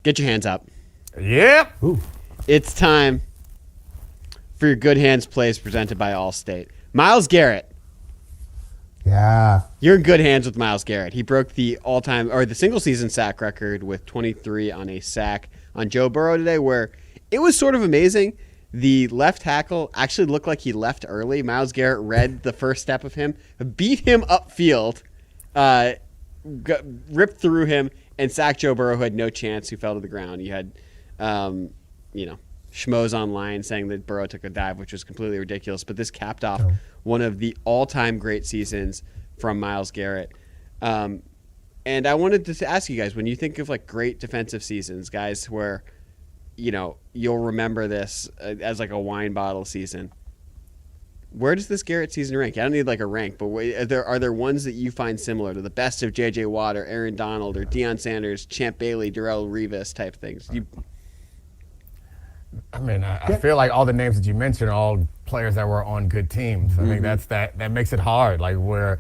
Get your hands up. Yep. Ooh. It's time for your Good Hands plays presented by Allstate. Myles Garrett. Yeah. You're in good hands with Myles Garrett. He broke the all-time or the single-season sack record with 23 on a sack on Joe Burrow today, where it was sort of amazing. The left tackle actually looked like he left early. Myles Garrett read the first step of him, beat him upfield, ripped through him, and sacked Joe Burrow, who had no chance, who fell to the ground. You had, schmoes online saying that Burrow took a dive, which was completely ridiculous. But this capped off one of the all-time great seasons from Myles Garrett. And I wanted to ask you guys, when you think of like great defensive seasons, guys, where you'll remember this as like a wine bottle season, where does this Garrett season rank? I don't need like a rank, but are there ones that you find similar to the best of J.J. Watt or Aaron Donald or Deion Sanders, Champ Bailey, Darrelle Revis type things? I feel like all the names that you mentioned are all players that were on good teams. I think that makes it hard. Like where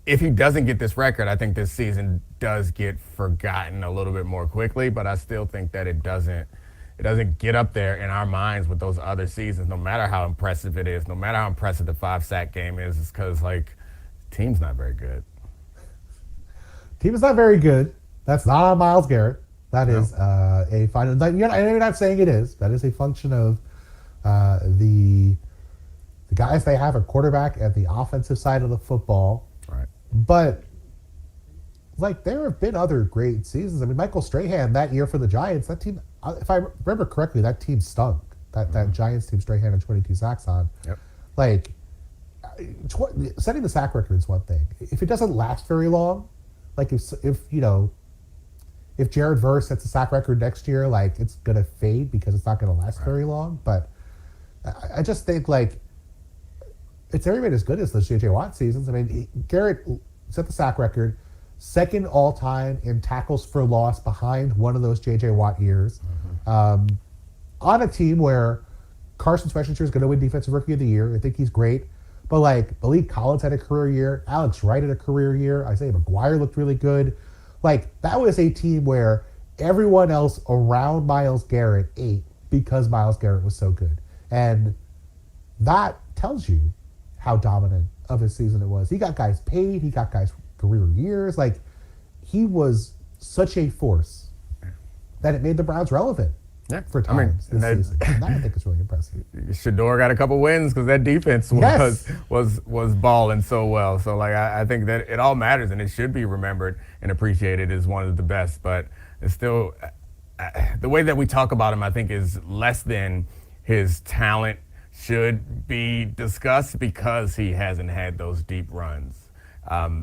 if he doesn't get this record, I think this season does get forgotten a little bit more quickly. But I still think that it doesn't get up there in our minds with those other seasons, no matter how impressive it is, no matter how impressive the 5-sack game is. It's because like team's not very good. Team is not very good. That's not on Myles Garrett. That is a final. You're not saying it is. That is a function of the guys they have at quarterback at the offensive side of the football. Right. But like there have been other great seasons. I mean, Michael Strahan that year for the Giants. That team, if I remember correctly, that team stunk. That Giants team Strahan had 22 sacks on. Yep. Like setting the sack record is one thing. If it doesn't last very long, like if Jared Verse sets a sack record next year, like it's gonna fade because it's not gonna last very long. But I just think like it's every bit as good as those J.J. Watt seasons. I mean, Garrett set the sack record, second all time in tackles for loss behind one of those J.J. Watt years, on a team where Carson Schwarzenegger is gonna win Defensive Rookie of the Year. I think he's great. But like Malik Collins had a career year, Alex Wright had a career year. Isaiah McGuire looked really good. Like, that was a team where everyone else around Myles Garrett ate because Myles Garrett was so good. And that tells you how dominant of his season it was. He got guys paid. He got guys career years. Like, he was such a force that it made the Browns relevant for times this season. And that, I think, is really impressive. Shador got a couple wins because that defense was balling so well. So, like, I think that it all matters, and it should be remembered and appreciated as one of the best. But it's still the way that we talk about him, I think, is less than his talent should be discussed because he hasn't had those deep runs.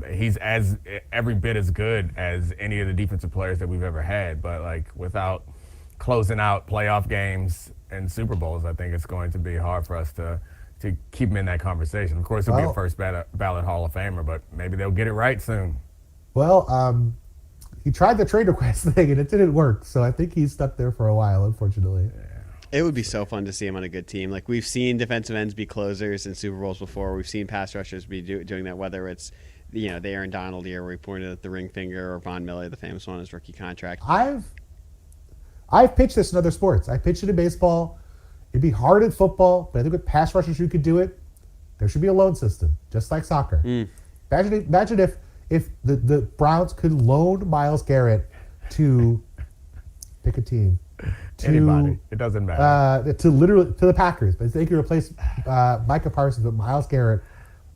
He's every bit as good as any of the defensive players that we've ever had, but like without closing out playoff games and Super Bowls, I think it's going to be hard for us to keep him in that conversation. Of course, he'll be a first ballot Hall of Famer, but maybe they'll get it right soon. Well, he tried the trade request thing, and it didn't work, so I think he's stuck there for a while, unfortunately. Yeah. It would be so fun to see him on a good team. Like, we've seen defensive ends be closers in Super Bowls before. We've seen pass rushers be doing that, whether it's the Aaron Donald year where he pointed at the ring finger, or Von Miller, the famous one, his rookie contract. I've pitched this in other sports. I pitched it in baseball. It'd be hard in football, but I think with pass rushers you could do it. There should be a loan system, just like soccer. Imagine if the Browns could loan Myles Garrett to pick a team. Anybody. It doesn't matter. To the Packers. But they could replace Micah Parsons with Myles Garrett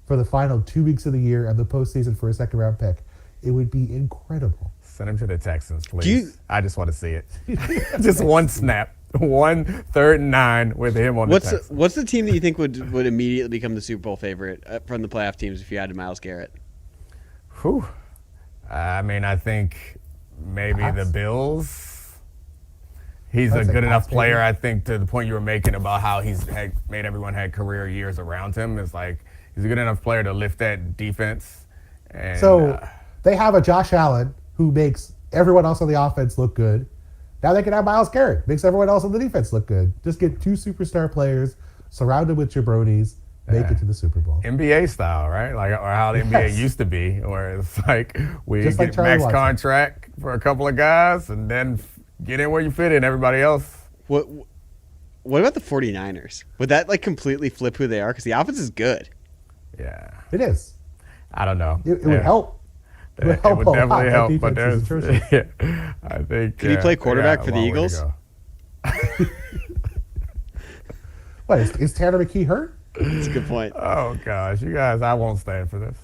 for the final 2 weeks of the year and the postseason for a second-round pick. It would be incredible. Send him to the Texans, please. I just want to see it. Just one snap. 1 3rd and 9 with him on the Texans. What's the team that you think would immediately become the Super Bowl favorite from the playoff teams if you added Myles Garrett? Whew. I mean, I think maybe the Bills. He's a good enough player, I think, to the point you were making about how he's made everyone had career years around him. It's like he's a good enough player to lift that defense. And, so they have a Josh Allen who makes everyone else on the offense look good. Now they can have Myles Garrett, makes everyone else on the defense look good. Just get 2 superstar players surrounded with jabronis, make it to the Super Bowl. NBA style, right? Like, or how the NBA used to be, where it's like we Just get like max contract for a couple of guys and then get in where you fit in. Everybody else. What about the 49ers? Would that like completely flip who they are? Because the offense is good. Yeah. It is. I don't know. It would help. It would definitely help, but there's. Yeah, I think. Can he play quarterback for the Eagles? What is Tanner McKee hurt? That's a good point. Oh gosh, you guys! I won't stand for this.